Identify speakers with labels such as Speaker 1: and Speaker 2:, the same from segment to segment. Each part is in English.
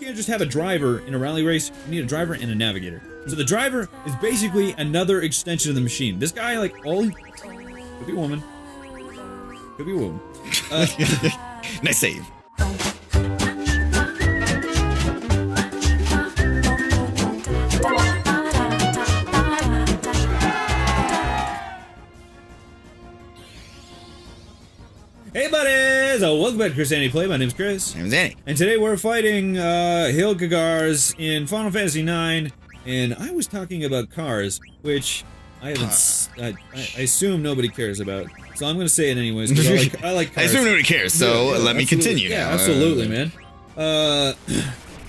Speaker 1: can't just have a driver in a rally race. You need a driver and a navigator. So the driver is basically another extension of the machine. This guy, like, could be a woman. Could be a woman.
Speaker 2: Nice save.
Speaker 1: Hey buddies! Welcome back to Christianity Play. My name's Chris.
Speaker 2: My name's Annie.
Speaker 1: And today we're fighting Hilgagars in Final Fantasy IX. And I was talking about cars, which I haven't. I assume nobody cares about. So I'm going to say it anyways, because I like cars.
Speaker 2: I assume nobody cares, so let me continue
Speaker 1: yeah,
Speaker 2: now.
Speaker 1: Absolutely, man.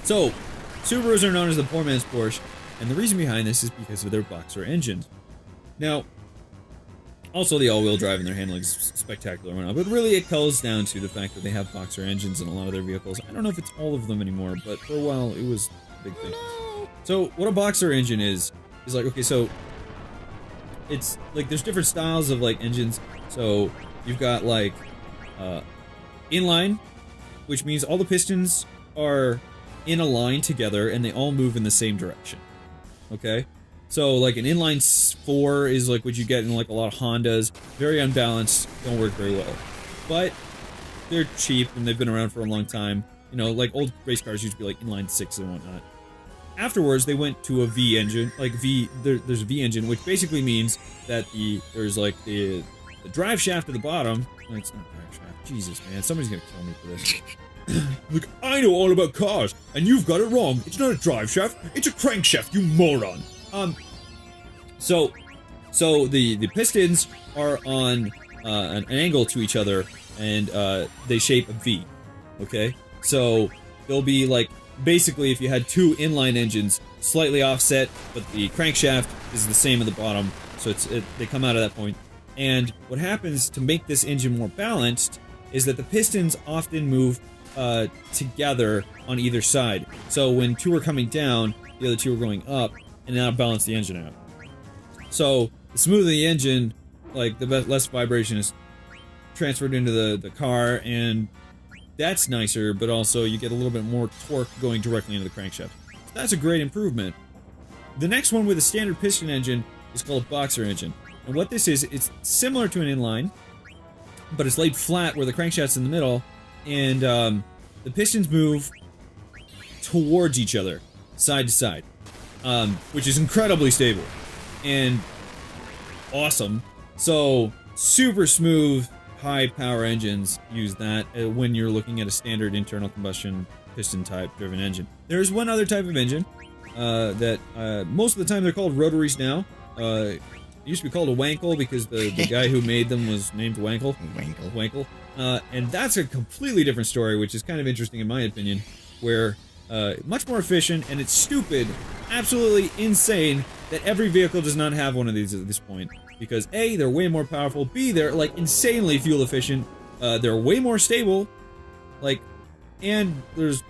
Speaker 1: So, Subarus are known as the poor man's Porsche, and the reason behind this is because of their boxer engines. Now, also the all-wheel drive and their handling is spectacular and whatnot, but really it comes down to the fact that they have boxer engines in a lot of their vehicles. I don't know if it's all of them anymore, but for a while it was a big thing. So, what a boxer engine is like, okay, so it's like there's different styles of like engines. So you've got like inline, which means all the pistons are in a line together and they all move in the same direction. Okay? So like an inline 4 is like what you get in like a lot of Hondas. Very unbalanced, don't work very well. But they're cheap and they've been around for a long time. You know, like old race cars used to be like inline 6 and whatnot. Afterwards, they went to a V engine, like there's a V engine, which basically means that there's like the drive shaft at the bottom. No, it's not drive shaft. Jesus, man, somebody's gonna kill me for this. Look, I know all about cars, and you've got it wrong. It's not a drive shaft, it's a crankshaft, you moron. So the pistons are on an angle to each other, and they shape a V. Okay, so they'll be like. Basically, if you had two inline engines, slightly offset, but the crankshaft is the same at the bottom, so they come out of that point. And what happens to make this engine more balanced is that the pistons often move together on either side. So when two are coming down, the other two are going up, and now balance the engine out. So the smoother the engine, like the less vibration is transferred into the car, and that's nicer, but also you get a little bit more torque going directly into the crankshaft. So that's a great improvement. The next one with a standard piston engine is called a boxer engine. And what this is, it's similar to an inline, but it's laid flat where the crankshaft's in the middle, and the pistons move towards each other, side to side, which is incredibly stable and awesome. So, super smooth, high-power engines use that when you're looking at a standard internal combustion piston-type driven engine. There's one other type of engine that most of the time they're called rotaries now. It used to be called a Wankel because the guy who made them was named Wankel. Wankel. And that's a completely different story, which is kind of interesting in my opinion, where much more efficient, and it's stupid, absolutely insane that every vehicle does not have one of these at this point. Because A, they're way more powerful, B, they're like insanely fuel efficient, they're way more stable, like, and there's,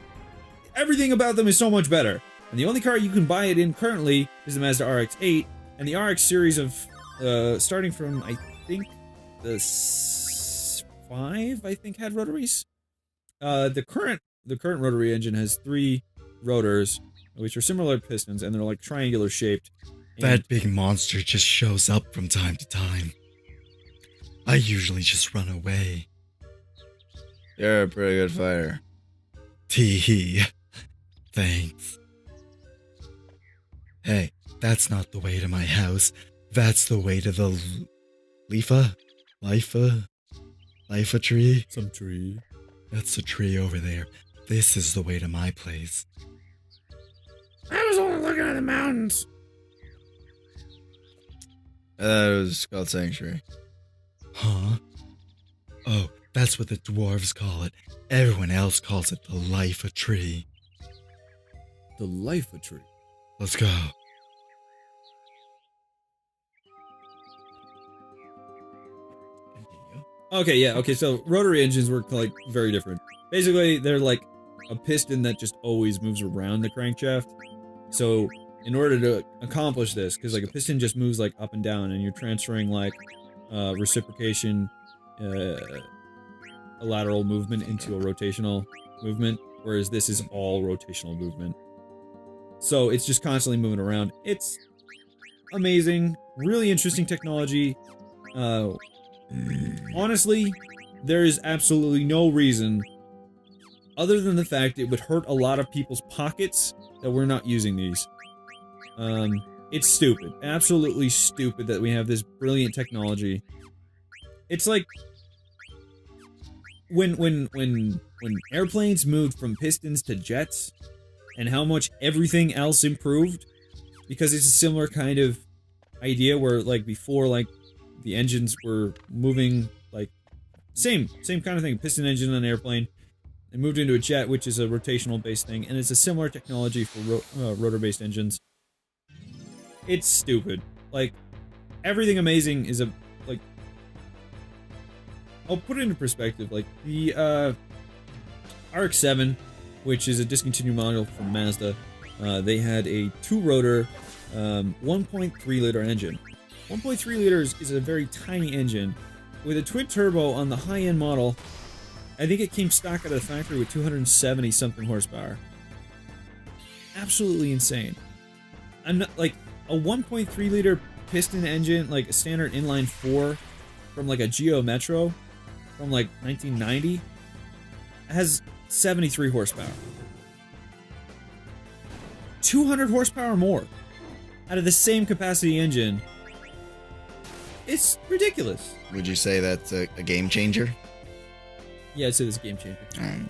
Speaker 1: everything about them is so much better. And the only car you can buy it in currently is the Mazda RX-8, and the RX series of, starting from, I think, the 5, I think, had rotaries. The current rotary engine has 3 rotors, which are similar pistons, and they're like triangular shaped.
Speaker 3: That big monster just shows up from time to time. I usually just run away.
Speaker 2: You're a pretty good fighter.
Speaker 3: Tee-hee. Thanks. Hey, that's not the way to my house. That's the way to the Lifa tree?
Speaker 1: Some tree.
Speaker 3: That's the tree over there. This is the way to my place.
Speaker 1: I was only looking at the mountains.
Speaker 2: It was called Sanctuary.
Speaker 3: Huh? Oh, that's what the dwarves call it. Everyone else calls it the Lifa tree.
Speaker 1: The Lifa tree.
Speaker 3: Let's go.
Speaker 1: Okay, yeah, okay, so rotary engines work like very different. Basically, they're like a piston that just always moves around the crankshaft. So in order to accomplish this, because like a piston just moves like up and down, and you're transferring like reciprocation, a lateral movement into a rotational movement. whereas this is all rotational movement. So it's just constantly moving around. It's amazing, really interesting technology. Honestly, there is absolutely no reason other than the fact it would hurt a lot of people's pockets that we're not using these. It's stupid. Absolutely stupid that we have this brilliant technology. It's like when airplanes moved from pistons to jets and how much everything else improved, because it's a similar kind of idea where like before, like the engines were moving like same kind of thing, piston engine on an airplane. It moved into a jet, which is a rotational based thing, and it's a similar technology for rotor based engines. It's stupid. Like everything amazing is like, I'll put it into perspective. Like the RX-7, which is a discontinued model from Mazda, they had a 2-rotor 1.3 liter engine. 1.3 liters is a very tiny engine with a twin turbo on the high-end model. I think it came stock out of the factory with 270 something horsepower. Absolutely insane. I'm not like a 1.3 liter piston engine, like a standard inline 4 from like a Geo Metro from like 1990 has 73 horsepower. 200 horsepower more out of the same capacity engine. It's ridiculous.
Speaker 2: Would you say that's a game changer?
Speaker 1: Yeah, I'd say this is a game changer.
Speaker 2: Alright.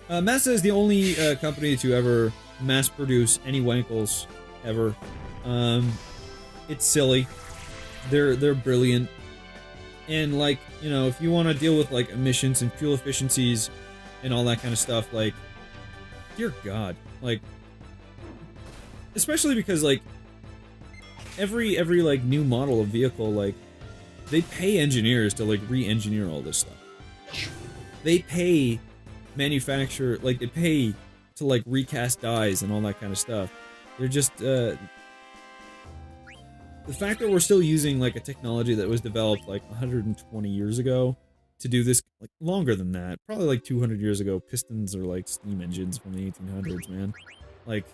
Speaker 1: Yeah. Mazda is the only company to ever mass produce any Wankles ever. It's silly. They're brilliant. And like, you know, if you want to deal with like emissions and fuel efficiencies and all that kind of stuff, like, dear God, like, especially because like every like new model of vehicle, like, they pay engineers to like re-engineer all this stuff. They pay manufacturer, like they pay to like recast dies and all that kind of stuff. They're just the fact that we're still using like a technology that was developed like 120 years ago to do this, like longer than that, probably like 200 years ago. Pistons are like steam engines from the 1800s, man. Like,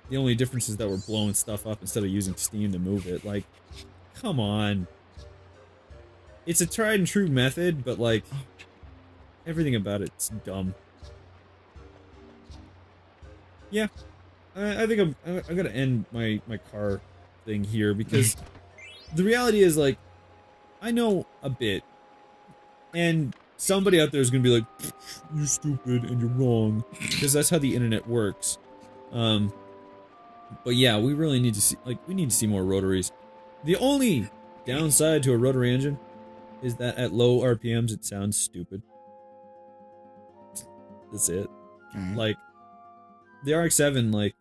Speaker 1: the only difference is that we're blowing stuff up instead of using steam to move it. Like, come on. It's a tried and true method, but like, everything about it's dumb. Yeah, I think I'm gonna end my car thing here, because the reality is, like, I know a bit, and somebody out there is gonna be like, you're stupid and you're wrong, because that's how the internet works. But yeah, we really need to see, like, we need to see more rotaries. The only downside to a rotary engine is that at low RPMs it sounds stupid. That's it. Like, the RX-7, like,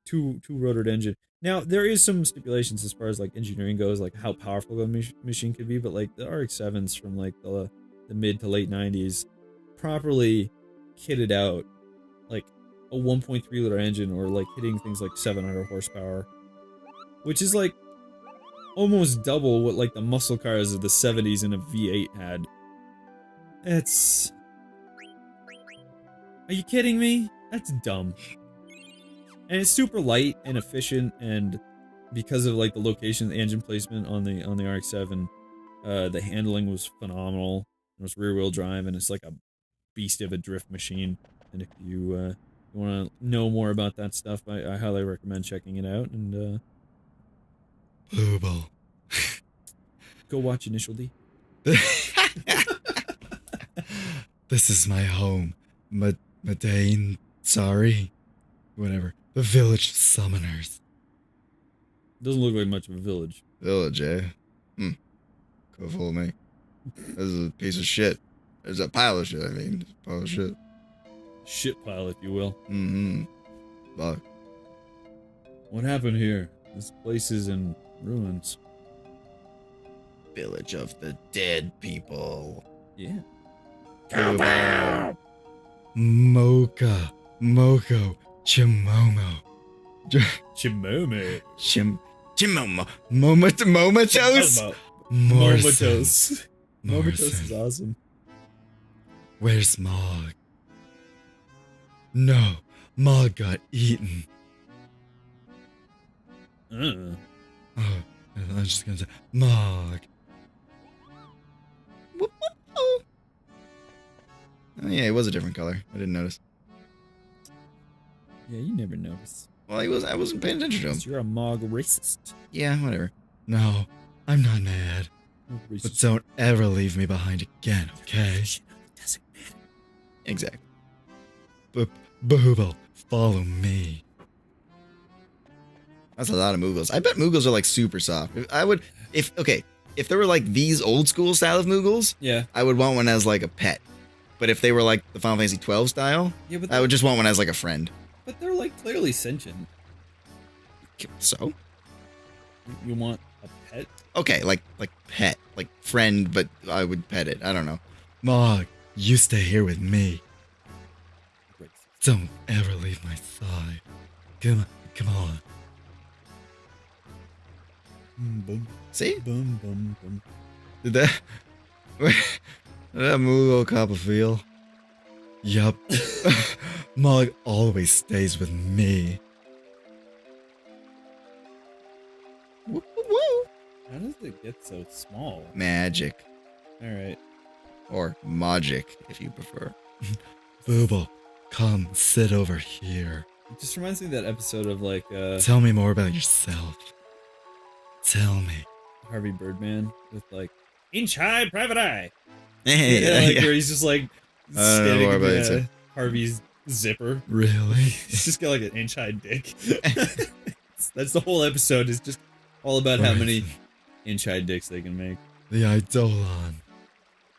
Speaker 1: two-rotored engine. Now, there is some stipulations as far as, like, engineering goes, like, how powerful a machine could be, but, like, the RX-7s from, like, the mid to late 90s properly kitted out, like, a 1.3 liter engine, or, like, hitting things like 700 horsepower, which is, like, almost double what, like, the muscle cars of the 70s in a V8 had. It's... Are you kidding me? That's dumb. And it's super light and efficient, and because of like the location, the engine placement on the RX-7, the handling was phenomenal. It was rear-wheel drive, and it's like a beast of a drift machine. And if you want to know more about that stuff, I highly recommend checking it out. And
Speaker 3: Moogle.
Speaker 1: go watch Initial D.
Speaker 3: This is my home. Medane, sorry. Whatever. The village of summoners.
Speaker 1: Doesn't look like much of a village.
Speaker 2: Village, eh? Go fool me. This is a piece of shit. There's a pile of shit, I mean. It's a pile of shit.
Speaker 1: Shit pile, if you will.
Speaker 2: Fuck.
Speaker 1: What happened here? This place is in ruins.
Speaker 2: Village of the dead people.
Speaker 1: Yeah.
Speaker 3: Mocha. Moko. Chimomo.
Speaker 1: Chimome.
Speaker 2: Chimomo. Momatos?
Speaker 1: Momatos. Momatos
Speaker 3: Morrison.
Speaker 1: is awesome.
Speaker 3: Where's Mog? No, Mog got eaten.
Speaker 1: Uh.
Speaker 3: Oh, I'm just gonna say, Mog.
Speaker 2: Oh, yeah, it was a different color. I didn't notice.
Speaker 1: Yeah, you never notice.
Speaker 2: Well, I wasn't paying attention to him.
Speaker 1: 'Cause you're a Mog racist.
Speaker 2: Yeah, whatever.
Speaker 3: No, I'm not mad. But don't ever leave me behind again, okay?
Speaker 1: Doesn't matter.
Speaker 2: Exactly.
Speaker 3: Booble, follow me.
Speaker 2: That's a lot of Moogles. I bet Moogles are like super soft. If there were like these old school style of Moogles,
Speaker 1: Yeah.
Speaker 2: I would want one as like a pet. But if they were like the Final Fantasy 12 style,
Speaker 1: Yeah, but
Speaker 2: I would just want one as like a friend.
Speaker 1: but they're like clearly sentient.
Speaker 2: So,
Speaker 1: You want a pet?
Speaker 2: okay, like pet, like friend, but I would pet it. I don't know.
Speaker 3: Mog, you stay here with me.
Speaker 1: Racist.
Speaker 3: Don't ever leave my side. Come on.
Speaker 1: Boom,
Speaker 2: See?
Speaker 1: boom, boom, boom.
Speaker 2: Did that Moogle cop a feel?
Speaker 3: Yup. Mog always stays with me.
Speaker 2: Woo, woo, woo.
Speaker 1: How does it get so small?
Speaker 2: Magic.
Speaker 1: Alright.
Speaker 2: Or magic, if you prefer.
Speaker 3: Booble, come sit over here.
Speaker 1: It just reminds me of that episode of like
Speaker 3: Tell me more about yourself. Tell me.
Speaker 1: Harvey Birdman with like inch high private eye.
Speaker 2: Yeah,
Speaker 1: Like where he's just like
Speaker 2: I don't know
Speaker 1: standing
Speaker 2: more
Speaker 1: in
Speaker 2: about it.
Speaker 1: Harvey's zipper.
Speaker 3: Really?
Speaker 1: He's just got like an inch high dick. That's the whole episode. Is just all about how many inch high dicks they can make.
Speaker 3: The Eidolon.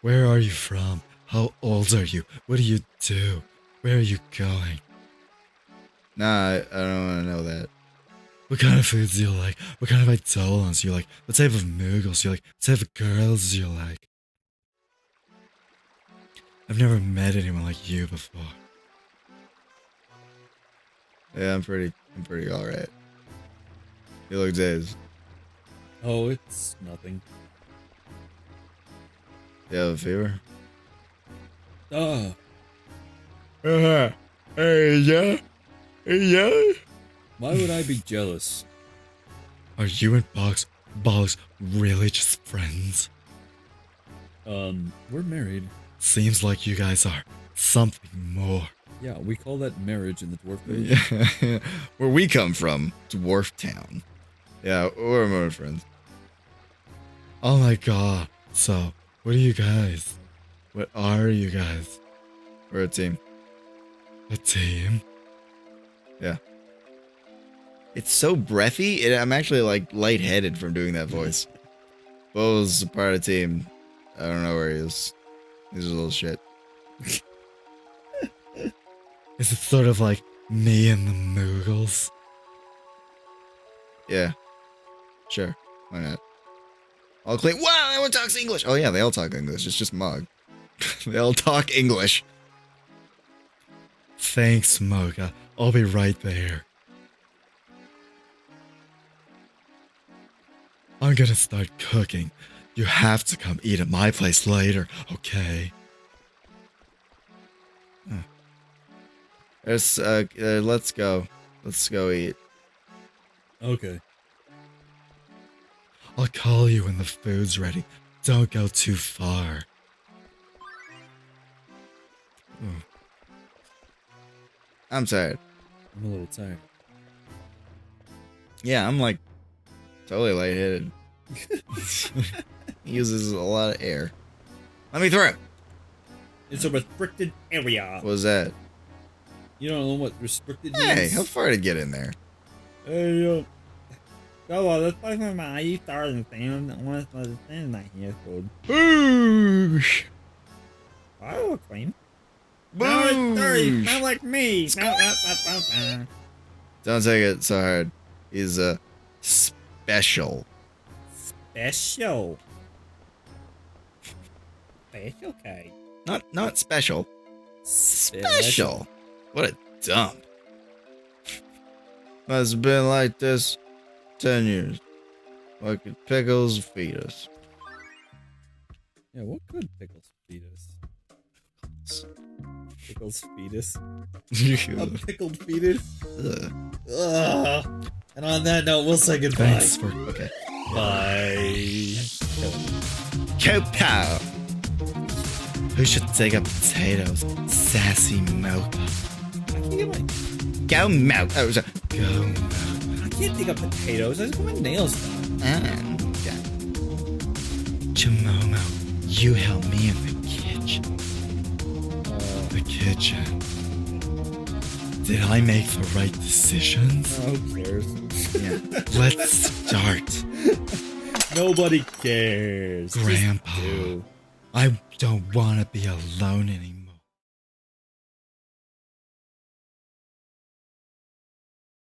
Speaker 3: Where are you from? How old are you? What do you do? Where are you going?
Speaker 2: Nah, I don't want to know that.
Speaker 3: What kind of foods do you like? What kind of Eidolons do you like? What type of Moogles do you like? What type of girls do you like? I've never met anyone like you before.
Speaker 2: Yeah, I'm pretty alright. You look dazed.
Speaker 1: Oh, it's nothing.
Speaker 2: You have a fever?
Speaker 1: Oh,
Speaker 3: Hey, yeah?
Speaker 1: why would I be jealous?
Speaker 3: Are you and Bollocks really just friends?
Speaker 1: We're married.
Speaker 3: Seems like you guys are something more.
Speaker 1: Yeah, we call that marriage in the dwarf village.
Speaker 2: Yeah. Where we come from, Dwarf Town. Yeah, we're more friends.
Speaker 3: Oh my god. So, what are you guys? What are you guys?
Speaker 2: We're a team.
Speaker 3: A team?
Speaker 2: Yeah. It's so breathy. I'm actually like lightheaded from doing that voice. Bo's a part of the team. I don't know where he is. He's a little shit.
Speaker 3: Is it sort of like me and the Moogles?
Speaker 2: Yeah. Sure. Why not? I'll claim. Wow, everyone talks English. Oh yeah, they all talk English. It's just Mog. They all talk English.
Speaker 3: Thanks, Moga. I'll be right there. I'm gonna start cooking. You have to come eat at my place later, okay?
Speaker 2: Let's go. Let's go eat.
Speaker 1: Okay.
Speaker 3: I'll call you when the food's ready. Don't go too far.
Speaker 2: I'm tired.
Speaker 1: I'm a little tired.
Speaker 2: Yeah, I'm like totally lightheaded. He uses a lot of air. Let me through.
Speaker 1: It's a restricted area.
Speaker 2: What was that?
Speaker 1: You don't know what restricted means?
Speaker 2: Hey, how far to get in there?
Speaker 1: Hey, go on, let's play some my stars and I want to stand my here, food.
Speaker 2: Boosh!
Speaker 1: I will claim. Now it's dirty,
Speaker 2: Boosh!
Speaker 1: not like me.
Speaker 2: Don't take it so hard. He's special.
Speaker 1: Special. Special K.
Speaker 2: Not special. Special. What a dump. Must have been like this 10 years. Like pickles feed us.
Speaker 1: Yeah, what could pickles feed us? Pickled fetus. A
Speaker 2: Ugh.
Speaker 1: pickled fetus. Ugh. And on that note, we'll say goodbye.
Speaker 3: Thanks for.
Speaker 2: Okay.
Speaker 1: Bye.
Speaker 2: Cow. Who should dig up potatoes? Sassy Mocha.
Speaker 1: I can't get my.
Speaker 2: Go Mocha. Oh, sorry.
Speaker 3: Go, Mocha.
Speaker 1: I can't dig up potatoes. I just got my nails done.
Speaker 2: Yeah.
Speaker 3: Jamomo, you help me in the kitchen. The kitchen. Did I make the right decisions?
Speaker 1: Who cares?
Speaker 2: Yeah.
Speaker 3: Let's start.
Speaker 1: Nobody cares. Just
Speaker 3: Grandpa.
Speaker 1: do.
Speaker 3: I don't want to be alone anymore.